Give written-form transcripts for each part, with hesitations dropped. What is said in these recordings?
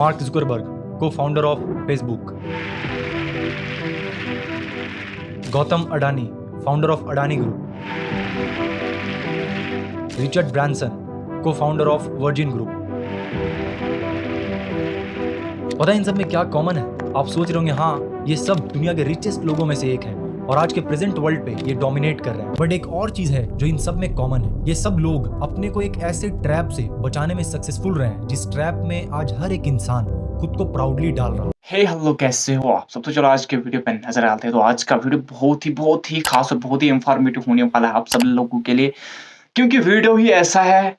Mark Zuckerberg, co-founder of Facebook. Gautam Adani, founder of Adani Group. Richard Branson, co-founder of Virgin Group. पता है इन सब में क्या common है? आप सोच रहे होंगे हाँ ये सब दुनिया के रिचेस्ट लोगों में से एक है और आज के प्रेजेंट वर्ल्ड पे ये डोमिनेट कर रहे हैं। बट एक और चीज है जो इन सब में कॉमन है, ये सब लोग अपने को एक ऐसे ट्रैप से बचाने में सक्सेसफुल रहे हैं जिस ट्रैप में आज हर एक इंसान खुद को प्राउडली डाल रहा है। हे हेलो, कैसे हो आप सब? तो चलो आज के वीडियो पे नजर डालते हैं। तो आज का वीडियो बहुत ही खास और बहुत ही इंफॉर्मेटिव होने वाला है आप सब लोगों के लिए, क्योंकि वीडियो ही ऐसा है।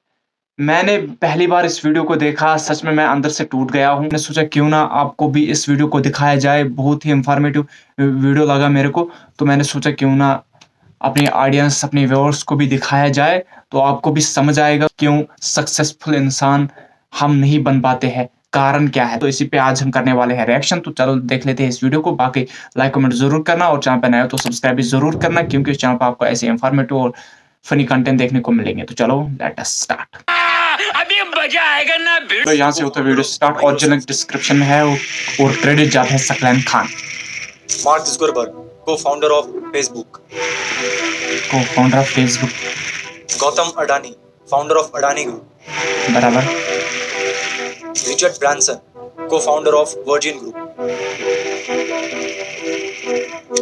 मैंने पहली बार इस वीडियो को देखा, सच में मैं अंदर से टूट गया हूँ। मैंने सोचा क्यों ना आपको भी इस वीडियो को दिखाया जाए। बहुत ही इंफॉर्मेटिव वीडियो लगा मेरे को, तो मैंने सोचा क्यों ना अपनी ऑडियंस, अपने व्यूअर्स को भी दिखाया जाए, तो आपको भी समझ आएगा क्यों सक्सेसफुल इंसान हम नहीं बन पाते हैं, कारण क्या है। तो इसी पे आज हम करने वाले हैं रिएक्शन। तो चलो देख लेते हैं इस वीडियो को। बाकी लाइक कमेंट जरूर करना और चैनल पर नए हो तो सब्सक्राइब भी जरूर करना, क्योंकि इस चैनल पर आपको ऐसे इंफॉर्मेटिव और फनी कंटेंट देखने को मिलेंगे। तो चलो लेट अस स्टार्ट। अभी मजा आएगा ना। तो यहाँ से होता वीडियो स्टार्ट। ओरिजिनल डिस्क्रिप्शन में है और क्रेडिट जाता है Saqlain Khan. Mark Zuckerberg, co-founder of Facebook. co-founder of Facebook. Gautam Adani, founder of Adani Group. बराबर। Richard Branson, co-founder of Virgin Group.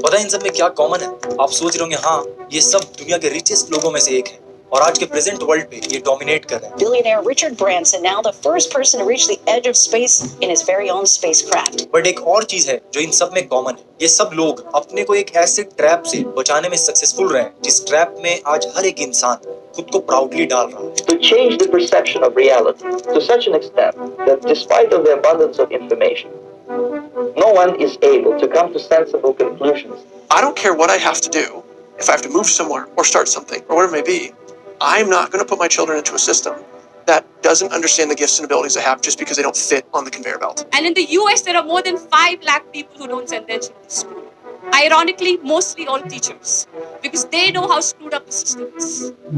पता है इन सब में क्या कॉमन है? आप सोच रहे होंगे हाँ ये सब दुनिया के रिचेस्ट लोगों में से एक है और आज के प्रेजेंट वर्ल्ड पे ये डोमिनेट कर रहे हैं। Billionaire Richard Branson, now the first person to reach the edge of space in his very own spacecraft. But एक और चीज है जो इन सब में कॉमन है, ये सब लोग अपने को एक ऐसे ट्रैप से बचाने में सक्सेसफुल रहे हैं जिस ट्रैप में आज हर एक इंसान खुद को प्राउडली डाल रहा है। To change the perception of reality to such an extent that despite of the abundance of information, no one is able to come to sensible conclusions. I don't care what I have to do. If I have to move somewhere or start something or whatever it may be, I'm not going to put my children into a system that doesn't understand the gifts and abilities they have just because they don't fit on the conveyor belt. And in the US, there are more than 5 lakh people who don't send their children to school. Ironically, mostly all teachers, because they know how screwed up the system is.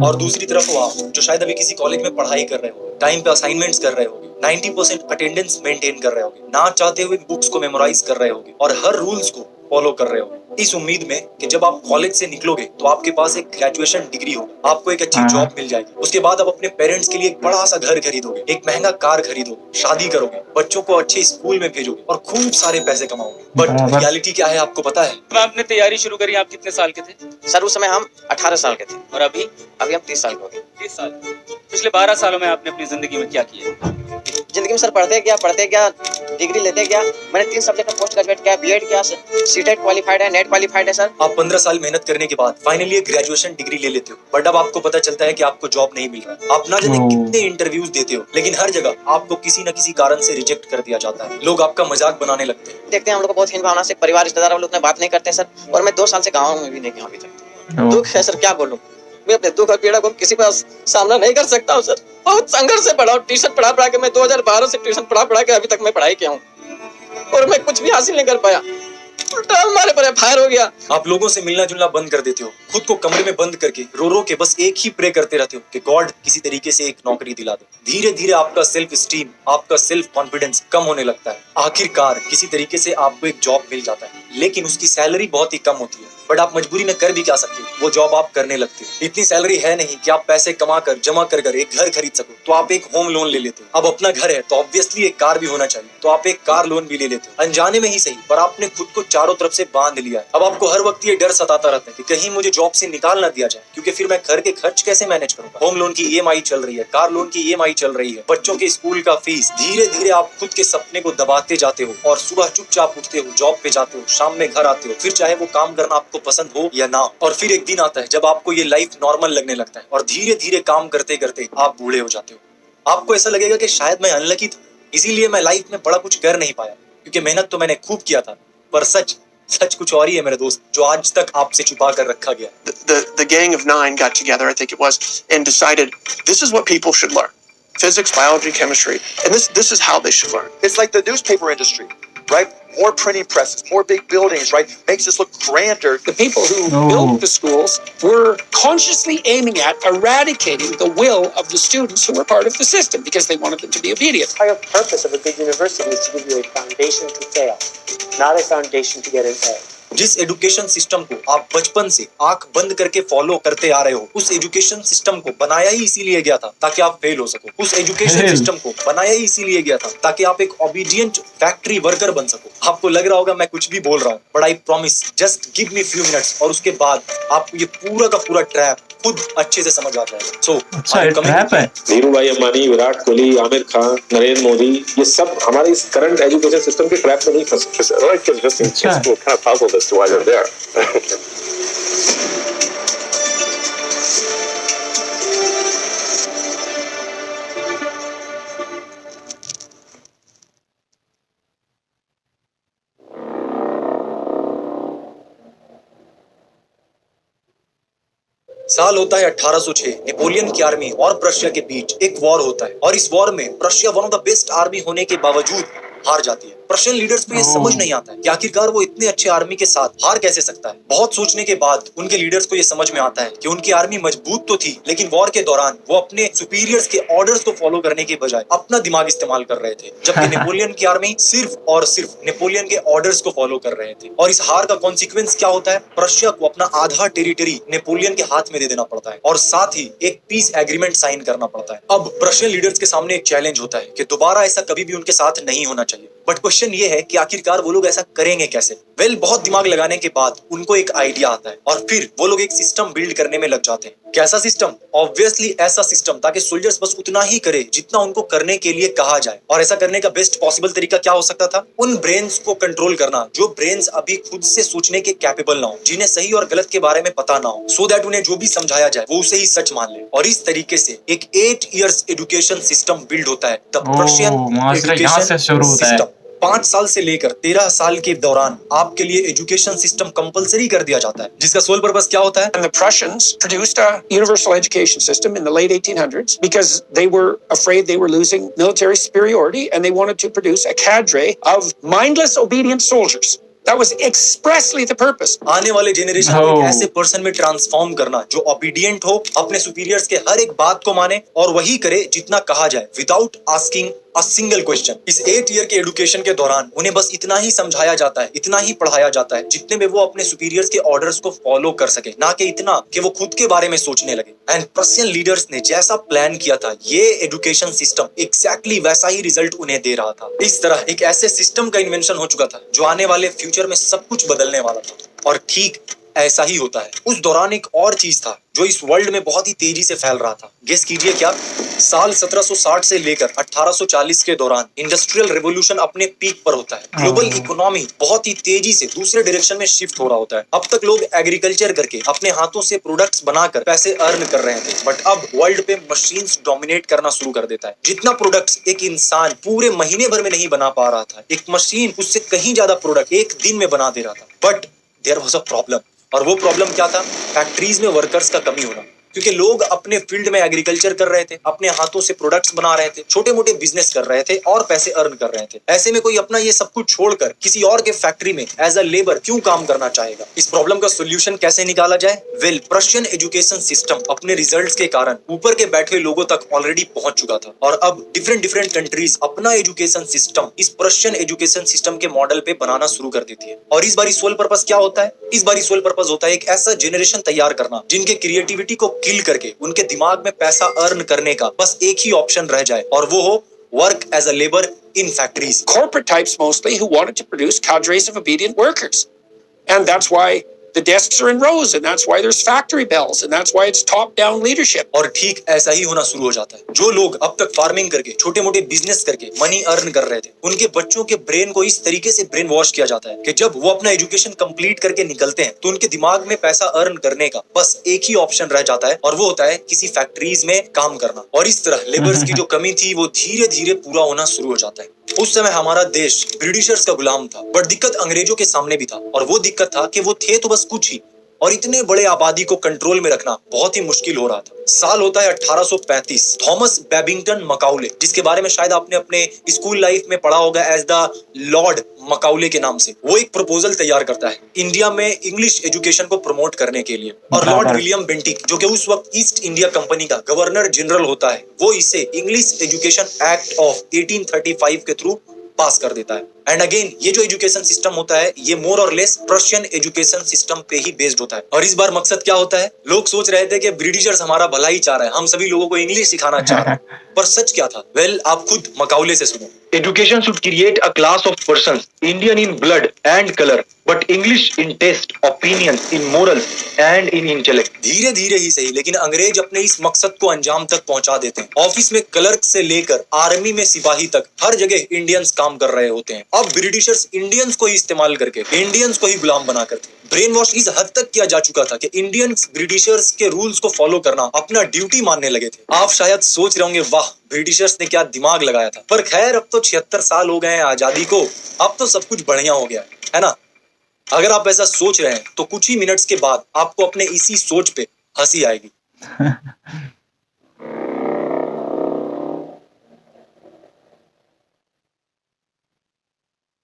और दूसरी तरफ वो आप जो शायद अभी किसी college में पढ़ाई कर रहे हो, टाइम पे असाइनमेंट्स कर रहे होगे, 90% अटेंडेंस मेंटेन कर रहे होगे, ना चाहते हुए बुक्स को मेमोराइज कर रहे होगे और हर रूल्स को फॉलो कर रहे हो, इस उम्मीद में कि जब आप कॉलेज से निकलोगे तो आपके पास एक ग्रेजुएशन डिग्री होगी, आपको एक अच्छी जॉब मिल जाएगी, उसके बाद आप अपने पेरेंट्स के लिए एक बड़ा सा घर खरीदोगे, एक महंगा कार खरीदोगे, शादी करोगे, बच्चों को अच्छे स्कूल में भेजोगे और खूब सारे पैसे कमाओगे। बट रियलिटी क्या है आपको पता है? आपने तैयारी शुरू करी, आप कितने साल के थे? सर उस समय हम 18 साल के थे और अभी हम 30 साल के हो गए। 30 साल। पिछले 12 सालों में आपने अपनी जिंदगी में क्या किया? जिंदगी में सर पढ़ते क्या डिग्री लेते क्या। मैंने 3 सब्जेक्ट में पोस्ट ग्रेजुएट किया, बीएड किया, सीटेट क्वालिफाइड है, नेट क्वालिफाइड है सर। आप 15 साल मेहनत करने के बाद फाइनली एक ग्रेजुएशन डिग्री ले लेते हो, बट अब आपको पता चलता है कि आपको जॉब नहीं मिल रहा। आप ना जाने कितने इंटरव्यूज देते हो, लेकिन हर जगह आपको किसी न किसी कारण से रिजेक्ट कर दिया जाता है। लोग आपका मजाक बनाने लगते हैं। देखते हैं हम लोग को बहुत हीन भावना से परिवार रिश्तेदार लोग बात नहीं करते सर, और मैं 2 साल से गाँव में भी नहीं गया अभी तक। दुख है सर, क्या बोलूं। मैं अपने दुख और पीड़ा को किसी का सामना नहीं कर सकता हूँ सर। बहुत संघर्ष से पढ़ा हूँ, ट्यूशन पढ़ा के मैं 2012 से ट्यूशन पढ़ा के अभी तक मैं पढ़ाई किया हूँ और मैं कुछ भी हासिल नहीं कर पाया। उल्टा हमारे पर फायर हो गया। आप लोगों से मिलना जुलना बंद कर देते हो, खुद को कमरे में बंद करके रो रो के बस एक ही प्रे करते रहते हो कि गॉड किसी तरीके से एक नौकरी दिला दे। धीरे धीरे आपका सेल्फ स्टीम, आपका सेल्फ कॉन्फिडेंस कम होने लगता है। आखिरकार किसी तरीके से आपको एक जॉब मिल जाता है, लेकिन उसकी सैलरी बहुत ही कम होती है। बट आप मजबूरी में कर भी क्या सकते हो, वो जॉब आप करने लगते हो। इतनी सैलरी है नहीं कि आप पैसे कमा कर जमा कर एक घर खरीद सको, तो आप एक होम लोन ले लेते हो। अब अपना घर है तो ऑब्वियसली एक कार भी होना चाहिए, तो आप एक कार लोन भी ले लेते हो। अनजाने में ही सही, पर आपने खुद को चारों तरफ से बांध लिया है। अब आपको हर वक्त ये डर सताता रहता है कि कहीं मुझे जॉब से निकाल ना दिया जाए, क्योंकि फिर मैं घर के खर्च कैसे मैनेज करूंगा। होम लोन की ईएमआई चल रही है, कार लोन की ईएमआई चल रही है, बच्चों के स्कूल का फीस। धीरे धीरे आप खुद के सपने को दबाते जाते हो और सुबह चुपचाप उठते हो, जॉब पे जाते हो, शाम में घर आते हो, फिर चाहे वो काम करना आपको पसंद हो या ना। और फिर एक दिन आता है जब आपको ये लाइफ नॉर्मल लगने लगता है और धीरे धीरे काम करते करते आप बूढ़े हो जाते हो। आपको ऐसा लगेगा कि शायद मैं अनलकी था, इसीलिए मैं लाइफ में बड़ा कुछ कर नहीं पाया, क्योंकि मेहनत तो मैंने खूब किया था। पर सच कुछ और ही है मेरे दोस्त, जो आज तक आपसे छुपा कर रखा गया। The gang of 9 got together, I think it was, and decided this is what people should learn: physics, biology, chemistry, and this is how they should learn. It's like the newspaper industry. right? More printing presses, more big buildings, right? Makes us look grander. The people who built the schools were consciously aiming at eradicating the will of the students who were part of the system because they wanted them to be obedient. The entire purpose of a big university is to give you a foundation to fail, not a foundation to get an A. जिस education system को आप बचपन से आंख बंद करके follow करते आ रहे हो, उस एजुकेशन सिस्टम को बनाया ही इसीलिए गया था ताकि आप फेल हो सको। उस एजुकेशन सिस्टम को बनाया ही इसीलिए गया था ताकि आप एक ओबीडिएंट फैक्ट्री वर्कर बन सको। आपको लग रहा होगा मैं कुछ भी बोल रहा हूँ, but I promise, just give me few minutes और उसके बाद आपको ये पूरा का पूरा ट्रैप खुद अच्छे से समझ आ जाएगा। सो ट्रैप है। धीरूभाई अंबानी, विराट कोहली, आमिर खान, नरेंद्र मोदी, ये सब हमारे इस करंट एजुकेशन सिस्टम के ट्रैप में नहीं फंस सकते। साल होता है 1806। नेपोलियन की आर्मी और प्रशिया के बीच एक वॉर होता है और इस वॉर में Prussia one of the best army होने के बावजूद हार जाती है। प्रशियन लीडर्स को ये समझ नहीं आता है कि आखिरकार वो इतने अच्छे आर्मी के साथ हार कैसे सकता है। बहुत सोचने के बाद उनके लीडर्स को ये समझ में आता है कि उनकी आर्मी मजबूत तो थी, लेकिन वॉर के दौरान वो अपने सुपीरियर्स के ऑर्डर्स को फॉलो करने के बजाय अपना दिमाग इस्तेमाल कर रहे थे, जबकि नेपोलियन की आर्मी सिर्फ और सिर्फ नेपोलियन के ऑर्डर्स को फॉलो कर रहे थे। और इस हार का कॉन्सिक्वेंस क्या होता है? प्रशिया को अपना आधा टेरिटरी नेपोलियन के हाथ में दे देना पड़ता है और साथ ही एक पीस एग्रीमेंट साइन करना पड़ता है। अब प्रशियन लीडर्स के सामने एक चैलेंज होता है कि दोबारा ऐसा कभी भी उनके साथ नहीं होना चाहिए। बट क्वेश्चन ये है कि आखिरकार वो लोग ऐसा करेंगे कैसे? बहुत दिमाग लगाने के बाद उनको एक आइडिया आता है और फिर वो लोग एक सिस्टम बिल्ड करने में लग जाते हैं। कैसा सिस्टम? ऑब्वियसली ऐसा सिस्टम ताकि सोल्जर्स बस उतना ही करे जितना उनको करने के लिए कहा जाए। और ऐसा करने का बेस्ट पॉसिबल तरीका क्या हो सकता था? उन ब्रेन्स को कंट्रोल करना जो ब्रेन्स अभी खुद से सोचने के कैपेबल ना हो, जिन्हें सही और गलत के बारे में पता ना हो, सो दैट उन्हें जो भी समझाया जाए वो उसे ही सच मान ले। और इस तरीके से एक 8 इयर्स एजुकेशन सिस्टम बिल्ड होता है, द प्रशियन एजुकेशन सिस्टम। 5 साल से लेकर 13 साल के दौरान आपके लिए एजुकेशन सिस्टम कंपलसरी कर दिया जाता है, जिसका सोल पर्पस क्या होता है? And the Prussians produced a universal education system in the late 1800s because they were afraid they were losing military superiority and they wanted to produce a cadre of mindless, obedient soldiers. That was expressly the purpose. आने वाले generation को एक ऐसे person में transform करना जो obedient हो, अपने सुपीरियर्स के हर एक बात को माने और वही करे जितना कहा जाए, without asking a single question. इस 8 ईयर के एजुकेशन के दौरान उन्हें बस इतना ही समझाया जाता है, इतना ही पढ़ाया जाता है जितने में वो अपने सुपीरियर्स के ऑर्डर्स को फॉलो कर सके, ना कि इतना कि वो खुद के बारे में सोचने लगे। एंड प्रशियन लीडर्स ने जैसा प्लान किया था, ये एजुकेशन सिस्टम एग्जैक्टली वैसा ही रिजल्ट उन्हें दे रहा था। इस तरह एक ऐसे सिस्टम का इन्वेंशन हो चुका था जो आने वाले फ्यूचर में सब कुछ बदलने वाला था। और ठीक ऐसा ही होता है। उस दौरान एक और चीज था जो इस वर्ल्ड में बहुत ही तेजी से फैल रहा था। गेस कीजिए क्या? साल 1760 से लेकर 1840 के दौरान इंडस्ट्रियल रेवोल्यूशन अपने पीक पर होता है। ग्लोबल इकोनॉमी बहुत ही तेजी से दूसरे डायरेक्शन में शिफ्ट हो रहा होता है। अब तक लोग एग्रीकल्चर करके अपने हाथों से प्रोडक्ट्स बनाकर पैसे अर्न कर रहे थे, बट अब वर्ल्ड पे मशीन्स डोमिनेट करना शुरू कर देता है। जितना प्रोडक्ट्स एक इंसान पूरे महीने भर में नहीं बना पा रहा था, एक मशीन उससे कहीं ज्यादा प्रोडक्ट एक दिन में बना दे रहा था। But there was a problem, और वो प्रॉब्लम क्या था? फैक्ट्रीज में वर्कर्स का कमी होना। क्योंकि लोग अपने फील्ड में एग्रीकल्चर कर रहे थे, अपने हाथों से प्रोडक्ट्स बना रहे थे, छोटे मोटे बिजनेस कर रहे थे और पैसे अर्न कर रहे थे। ऐसे में कोई अपना ये सब कुछ छोड़कर किसी और के फैक्ट्री में एज अ लेबर क्यों काम करना चाहेगा? इस प्रॉब्लम का सोल्यूशन कैसे निकाला जाए? वेल, प्रशियन एजुकेशन सिस्टम अपने रिजल्ट्स के कारण ऊपर के बैठे लोगों तक ऑलरेडी पहुंच चुका था और अब डिफरेंट कंट्रीज अपना एजुकेशन सिस्टम इस प्रशियन एजुकेशन सिस्टम के मॉडल पे बनाना शुरू कर देती है। और इस बारी सोल पर्पस क्या होता है? इस बारी सोल पर्पस होता है एक ऐसा जनरेशन तैयार करना जिनके क्रिएटिविटी को किल करके उनके दिमाग में पैसा अर्न करने का बस एक ही ऑप्शन रह जाए, और वो हो work as a labor in factories. Corporate types mostly who wanted to produce cadres of obedient workers. And that's why the desks are in rows, and that's why there's factory bells, and that's why it's top-down leadership. और ठीक ऐसा ही होना शुरू हो जाता है। जो लोग अब तक फार्मिंग करके छोटे मोटे बिजनेस करके मनी अर्न कर रहे थे, उनके बच्चों के ब्रेन को इस तरीके से ब्रेन वॉश किया जाता है कि जब वो अपना एजुकेशन कंप्लीट करके निकलते हैं तो उनके दिमाग में पैसा अर्न करने का बस एक ही ऑप्शन रह जाता है, और वो होता है किसी फैक्ट्रीज में काम करना। और इस तरह लेबर्स की जो कमी थी वो धीरे धीरे पूरा होना शुरू हो जाता है। उस समय हमारा देश ब्रिटिशर्स का गुलाम था, बट दिक्कत अंग्रेजों के सामने भी था, और वो दिक्कत था कि वो थे तो बस कुछ ही, और इतने बड़े आबादी को कंट्रोल में रखना बहुत ही मुश्किल हो रहा था। साल होता है 1835। थॉमस बेबिंगटन मकाउले, जिसके बारे में शायद आपने अपने स्कूल लाइफ में पढ़ा होगा एज द लॉर्ड मकाउले के नाम से, वो एक प्रपोजल तैयार करता है इंडिया में इंग्लिश एजुकेशन को प्रमोट करने के लिए। और लॉर्ड विलियम बेंटिक, जो कि उस वक्त ईस्ट इंडिया कंपनी का गवर्नर जनरल होता है, वो इसे इंग्लिश एजुकेशन एक्ट ऑफ 1835 के थ्रू पास कर देता है। एंड अगेन ये जो एजुकेशन सिस्टम होता है ये मोर और लेस प्रशियन एजुकेशन सिस्टम पे ही बेस्ड होता है। और इस बार मकसद क्या होता है, लोग सोच रहे थे कि ब्रिटिशर्स हमारा भला ही चाह रहे हैं, हम सभी लोगों को इंग्लिश सिखाना चाह रहे हैं, पर सच क्या था? वेल, आप खुद मकाउले से सुनो। Education should create a class of persons, Indian in blood and color, but English in taste, opinions, in morals and in intellect. धीरे धीरे ही सही, लेकिन अंग्रेज अपने इस मकसद को अंजाम तक पहुंचा देते हैं। ऑफिस में क्लर्क से लेकर आर्मी में सिपाही तक हर जगह इंडियंस काम कर रहे होते हैं। अब ब्रिटिशर्स इंडियंस को ही इस्तेमाल करके इंडियंस को ही गुलाम बना करते। ब्रेन वॉश इस हद तक किया जा चुका था कि इंडियंस ब्रिटिशर्स के रूल्स को फॉलो करना अपना ड्यूटी मानने लगे थे। आप शायद सोच रहे होंगे, वाह ब्रिटिशर्स ने क्या दिमाग लगाया था। पर खैर, अब तो 76 साल हो गए हैं आजादी को, अब तो सब कुछ बढ़िया हो गया है ना। अगर आप ऐसा सोच रहे हैं तो कुछ ही मिनट्स के बाद आपको अपने इसी सोच पे हंसी आएगी।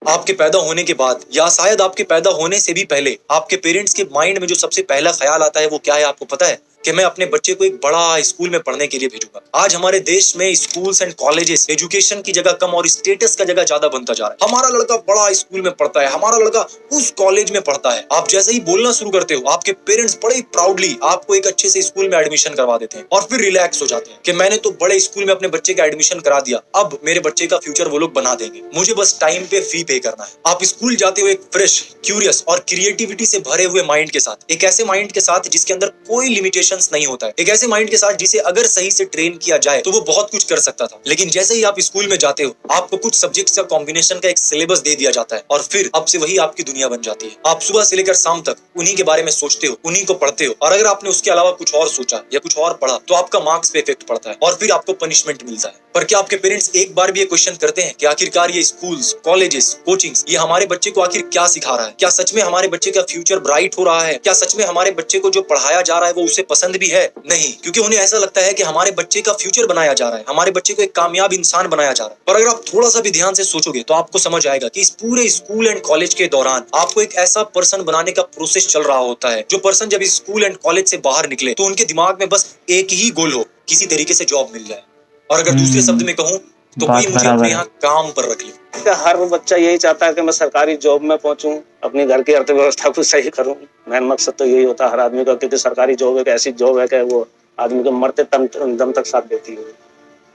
आपके पैदा होने के बाद या शायद आपके पैदा होने से भी पहले आपके पेरेंट्स के माइंड में जो सबसे पहला ख्याल आता है वो क्या है, आपको पता है? कि मैं अपने बच्चे को एक बड़ा स्कूल में पढ़ने के लिए भेजूंगा। आज हमारे देश में स्कूल्स एंड कॉलेजेस एजुकेशन की जगह कम और स्टेटस का जगह ज्यादा बनता जा रहा है। हमारा लड़का बड़ा स्कूल में पढ़ता है, हमारा लड़का उस कॉलेज में पढ़ता है। आप जैसे ही बोलना शुरू करते हो, आपके पेरेंट्स बड़े ही प्राउडली आपको एक अच्छे से स्कूल में एडमिशन करवा देते हैं और फिर रिलैक्स हो जाते हैं कि मैंने तो बड़े स्कूल में अपने बच्चे का एडमिशन करा दिया, अब मेरे बच्चे का फ्यूचर वो लोग बना देंगे, मुझे बस टाइम पे फी पे करना है। आप स्कूल जाते हो एक फ्रेश, क्यूरियस और क्रिएटिविटी से भरे हुए माइंड के साथ, एक ऐसे माइंड के साथ जिसके अंदर कोई लिमिटेशंस नहीं होता है, एक ऐसे माइंड के साथ जिसे अगर सही से ट्रेन किया जाए तो वो बहुत कुछ कर सकता था। लेकिन जैसे ही आप स्कूल में जाते हो, आपको कुछ सब्जेक्ट्स का कॉम्बिनेशन का एक सिलेबस दे दिया जाता है और फिर अब से वही आपकी दुनिया बन जाती है। आप सुबह से लेकर शाम तक उन्हीं के बारे में सोचते हो, उन्हीं को पढ़ते हो, और अगर आपने उसके अलावा कुछ और सोचा या कुछ और पढ़ा तो आपका मार्क्स पे इफेक्ट पड़ता है और फिर आपको पनिशमेंट मिलता है। पर क्या आपके पेरेंट्स एक बार भी ये क्वेश्चन करते हैं कि आखिरकार ये स्कूल्स, कॉलेजेस, कोचिंग्स ये हमारे बच्चे को आखिर क्या सिखा रहा है? क्या सच में हमारे बच्चे का फ्यूचर ब्राइट हो रहा है? क्या सच में हमारे बच्चे को जो पढ़ाया जा रहा है वो उसे पसंद भी है? नहीं, क्योंकि उन्हें ऐसा लगता है कि हमारे बच्चे का फ्यूचर बनाया जा रहा है, हमारे बच्चे को एक कामयाब इंसान बनाया जा रहा है। पर अगर आप थोड़ा सा भी ध्यान से सोचोगे तो आपको समझ आएगा कि इस पूरे स्कूल एंड कॉलेज के दौरान आपको एक ऐसा पर्सन बनाने का प्रोसेस चल रहा होता है जो पर्सन जब स्कूल एंड कॉलेज से बाहर निकले तो उनके दिमाग में बस एक ही गोल हो, किसी तरीके से जॉब मिल जाए। और अगर दूसरे शब्द में कहूँ तो कोई मुझे अपने यहाँ काम पर रख ले। हर बच्चा यही चाहता है कि मैं सरकारी जॉब में पहुंचूं, अपने घर की अर्थव्यवस्था को सही करूं। मेन मकसद तो यही होता है हर आदमी का, क्योंकि सरकारी जॉब एक ऐसी जॉब है कि वो आदमी को मरते दम तक साथ देती है।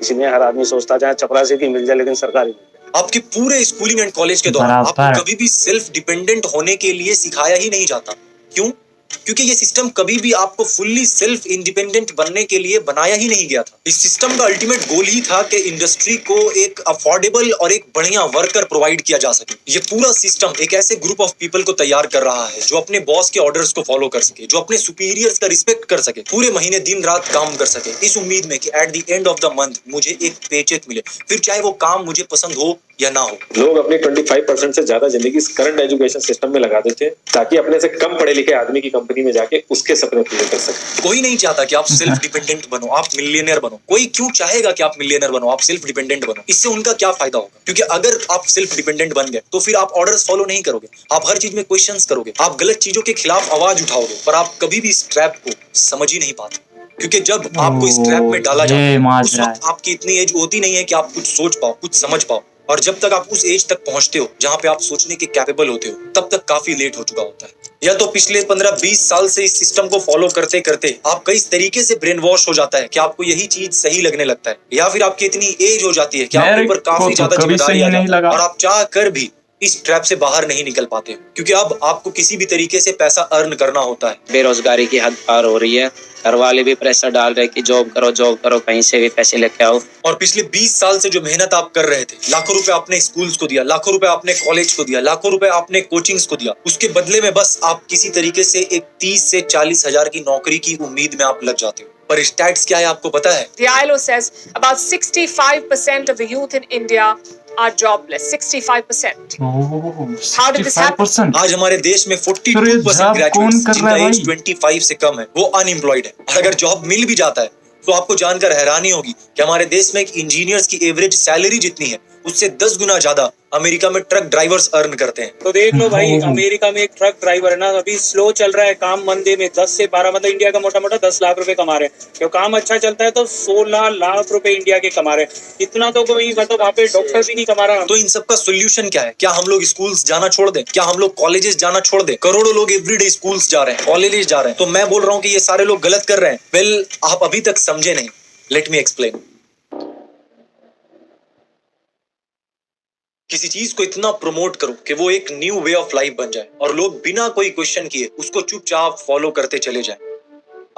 इसलिए हर आदमी सोचता चाहे चपरासी की मिल जाए लेकिन सरकारी मिल जाए। आपके पूरे स्कूलिंग एंड कॉलेज के दौरान आपको कभी भी सेल्फ डिपेंडेंट होने के लिए सिखाया ही नहीं जाता। क्यों? क्योंकि ये सिस्टम कभी भी आपको फुल्ली सेल्फ इंडिपेंडेंट बनने के लिए बनाया ही नहीं गया था। इस सिस्टम का अल्टीमेट गोल ही था कि इंडस्ट्री को एक अफोर्डेबल और एक बढ़िया वर्कर प्रोवाइड किया जा सके। ये पूरा सिस्टम एक ऐसे ग्रुप ऑफ पीपल को तैयार कर रहा है जो अपने बॉस के ऑर्डर्स को फॉलो कर सके, जो अपने सुपीरियर्स का रिस्पेक्ट कर सके, पूरे महीने दिन रात काम कर सके, इस उम्मीद में कि at the end of the month मुझे एक पेचेक मिले, फिर चाहे वो काम मुझे पसंद हो या ना हो। लोग अपनी 25% से ज्यादा जिंदगी इस करंट एजुकेशन सिस्टम में लगा देते हैं ताकि अपने से कम पढ़े लिखे आदमी की कंपनी में जाके उसके सपने पूरे कर सके। कोई नहीं चाहता कि आप सेल्फ डिपेंडेंट बनो, आप मिलियनेयर बनो। कोई क्यों चाहेगा कि आप मिलियनेयर बनो, आप सेल्फ डिपेंडेंट बनो? इससे उनका क्या फायदा होगा? क्योंकि अगर आप सेल्फ डिपेंडेंट बन गए तो फिर आप ऑर्डर्स फॉलो नहीं करोगे, आप हर चीज में क्वेश्चंस करोगे, आप गलत चीजों के खिलाफ आवाज उठाओगे, पर आप कभी भी इस ट्रैप को समझ ही नहीं पाते। क्योंकि जब आपको इस ट्रैप में डाला जाता है उस वक्त आपकी इतनी एज होती नहीं है कि आप कुछ सोच पाओ, कुछ समझ पाओ। और जब तक आप उस एज तक पहुंचते हो जहां पे आप सोचने के कैपेबल होते हो, तब तक काफी लेट हो चुका होता है। या तो पिछले 15-20 साल से इस सिस्टम को फॉलो करते करते आपका इस तरीके से ब्रेन वॉश हो जाता है कि आपको यही चीज सही लगने लगता है, या फिर आपकी इतनी एज हो जाती है कि आपके ऊपर काफी ज्यादा जिम्मेदारी आ जाती है और आप चाह कर भी इस ट्रैप से बाहर नहीं निकल पाते, क्योंकि अब आपको किसी भी तरीके से पैसा अर्न करना होता है। बेरोजगारी की हद पार हो रही है, घर वाले भी प्रेशर डाल रहे कि जॉब करो, कहीं से भी पैसे लेके आओ। और पिछले 20 साल से जो मेहनत आप कर रहे थे, लाखों रुपए आपने स्कूल्स को दिया, लाखों रुपए आपने कॉलेज को दिया, लाखों रुपए आपने कोचिंग्स को दिया, उसके बदले में बस आप किसी तरीके से एक 30 से 40 हजार की नौकरी की उम्मीद में आप लग जाते हो। पर स्टैट्स क्या है आपको पता है? The ILO says about 65% of the youth in India are jobless, 65%. How did this happen? 65%? आज हमारे देश में 42% जॉब ग्रेजुएट्स कौन कर जिनका रहा है एज 25 से कम है वो अनएम्प्लॉयड है। और अगर जॉब मिल भी जाता है तो आपको जानकर हैरानी होगी कि हमारे देश में एक इंजीनियर्स की एवरेज सैलरी जितनी है उससे 10 गुना ज्यादा अमेरिका में ट्रक ड्राइवर्स अर्न करते हैं। तो देख लो भाई, अमेरिका में एक ट्रक ड्राइवर है ना, अभी स्लो चल रहा है काम, मंदे में 10 से 12 मतलब इंडिया का मोटा मोटा 10 लाख रुपए कमा रहे हैं। क्यों काम अच्छा चलता है तो 16 लाख रुपए इंडिया के कमा रहे हैं। इतना तो कोई मतलब वहाँ पे डॉक्टर भी नहीं कमा रहा। तो इन सब का सोल्यूशन क्या है? क्या हम लोग स्कूल्स जाना छोड़ दें? क्या हम लोग कॉलेजेस जाना छोड़ दें? करोड़ों लोग एवरीडे स्कूल्स जा रहे हैं, कॉलेजेस जा रहे हैं। तो मैं बोल रहा हूँ कि ये सारे लोग गलत कर रहे हैं। वेल, आप अभी तक समझे नहीं। Let me explain. किसी चीज को इतना प्रमोट करो कि वो एक न्यू वे ऑफ लाइफ बन जाए और लोग बिना कोई क्वेश्चन किए उसको चुपचाप फॉलो करते चले जाएं।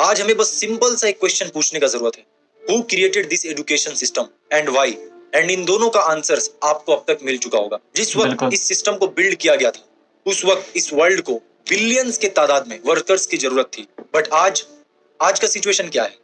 आज हमें बस सिंपल सा एक क्वेश्चन पूछने का जरूरत है, who created this education system and why? And in दोनों का आंसर्स आपको अब तक मिल चुका होगा। जिस वक्त इस सिस्टम को बिल्ड किया गया था उस वक्त इस वर्ल्ड को बिलियंस के तादाद में वर्कर्स की जरूरत थी। बट आज का सिचुएशन क्या है?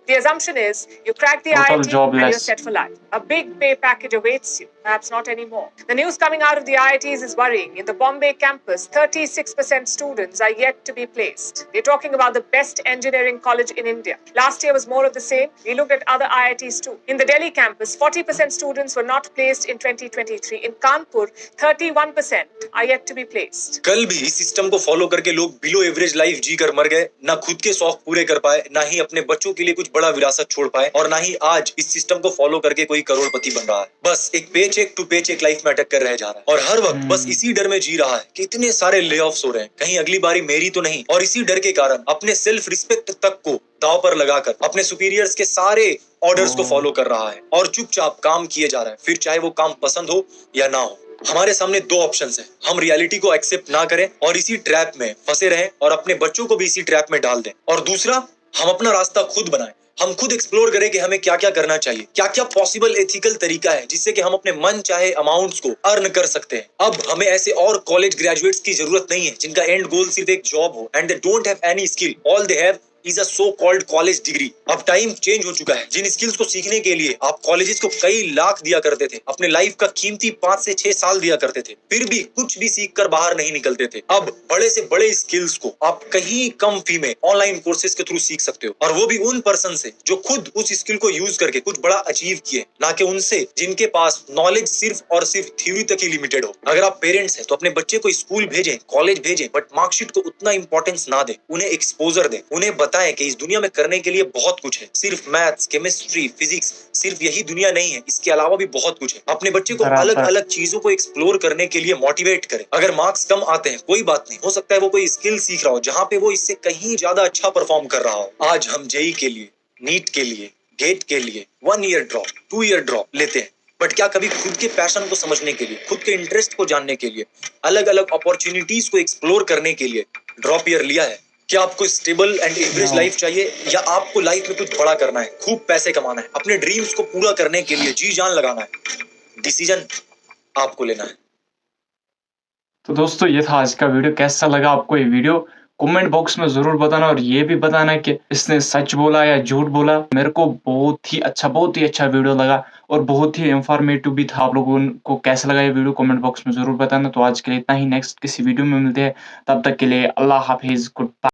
The assumption is you crack the Total IIT and jobless. you're set for life. A big pay package awaits you. Perhaps not anymore. The news coming out of the IITs is worrying. In the Bombay campus, 36% students are yet to be placed. We're talking about the best engineering college in India. Last year was more of the same. We looked at other IITs too. In the Delhi campus, 40% students were not placed in 2023. In Kanpur, 31% are yet to be placed. कल भी इस system को follow करके लोग below average life जी कर मर गए, ना खुद के शौक पूरे कर पाए, ना ही अपने बच्चों के लिए कुछ बड़ा विरासत छोड़ पाए, और ना ही आज इस सिस्टम को फॉलो करके कोई करोड़पति बन रहा है। बस एक पेचेक टू पेचेक लाइफ में अटक कर रह जा रहा है और हर वक्त बस इसी डर में जी रहा है कि इतने सारे ले ऑफ्स हो रहे हैं, कहीं अगली बारी मेरी तो नहीं। और इसी डर के कारण अपने सेल्फ रिस्पेक्ट तक को दांव पर लगाकर अपने सुपीरियर्स के सारे ऑर्डर्स को फॉलो कर रहा है और चुपचाप काम किए जा रहा है, फिर चाहे वो काम पसंद हो या ना हो। हमारे सामने दो ऑप्शंस हैं, हम रियलिटी को एक्सेप्ट ना करें और इसी ट्रैप में फंसे रहें और अपने बच्चों को भी इसी ट्रैप में डाल दें, और दूसरा हम अपना रास्ता खुद बनाएं। हम खुद एक्सप्लोर करें कि हमें क्या क्या करना चाहिए, क्या क्या पॉसिबल एथिकल तरीका है जिससे कि हम अपने मन चाहे अमाउंट्स को अर्न कर सकते हैं। अब हमें ऐसे और कॉलेज ग्रेजुएट्स की जरूरत नहीं है जिनका एंड गोल सिर्फ एक जॉब हो and they don't have any skill, all they have is a so called college degree. अब टाइम चेंज हो चुका है। जिन स्किल्स को सीखने के लिए आप कॉलेजेस को कई लाख दिया करते थे, अपने लाइफ का कीमती 5 से 6 साल दिया करते थे, फिर भी कुछ भी सीख कर बाहर नहीं निकलते थे, अब बड़े से बड़े स्किल्स को आप कहीं कम फी में ऑनलाइन कोर्सेज के थ्रू सीख सकते हो, और वो भी उन पर्सन से जो खुद उस स्किल को यूज करके कुछ बड़ा अचीव किए, ना कि उनसे जिनके पास नॉलेज सिर्फ और सिर्फ थ्योरी तक ही लिमिटेड हो। अगर आप पेरेंट्स हैं तो अपने बच्चे को स्कूल भेजें, कॉलेज भेजें, बट मार्कशीट को उतना इंपॉर्टेंस ना दें, उन्हें एक्सपोजर दें, उन्हें बताएं कि इस दुनिया में करने के लिए बहुत कुछ है, सिर्फ मैथ्स, केमिस्ट्री, फिजिक्स सिर्फ यही दुनिया नहीं है, इसके अलावा भी बहुत कुछ है। अपने बच्चे को अलग अलग चीजों को एक्सप्लोर करने के लिए मोटिवेट करें। अगर मार्क्स कम आते हैं कोई बात नहीं, हो सकता है वो कोई स्किल सीख रहा हो जहां पे वो इससे कहीं ज्यादा अच्छा परफॉर्म कर रहा हो। आज हम जेई के लिए, नीट के लिए, गेट के लिए 1 ईयर ड्रॉप, 2 ईयर ड्रॉप लेते हैं, बट क्या कभी खुद के पैशन को समझने के लिए, खुद के इंटरेस्ट को जानने के लिए, अलग अलग अपॉर्चुनिटीज को एक्सप्लोर करने के लिए ड्रॉप ईयर लिया है? क्या आपको स्टेबल एंड एवरेज लाइफ चाहिए, या आपको लाइफ में कुछ बड़ा करना है, खूब पैसे कमाना है, अपने ड्रीम्स को पूरा करने के लिए जी जान लगाना है? डिसीजन आपको लेना है। तो दोस्तों ये था आज का वीडियो। कैसा लगा आपको ये वीडियो कमेंट बॉक्स में जरूर बताना, और ये भी बताना कि इसने सच बोला या झूठ बोला। मेरे को बहुत ही अच्छा वीडियो लगा और बहुत ही इंफॉर्मेटिव भी था। आप लोगों को कैसा लगा ये वीडियो कमेंट बॉक्स में जरूर बताना। तो आज के लिए इतना ही, नेक्स्ट किसी वीडियो में मिलते हैं, तब तक के लिए अल्लाह हाफिज, गुड बाय।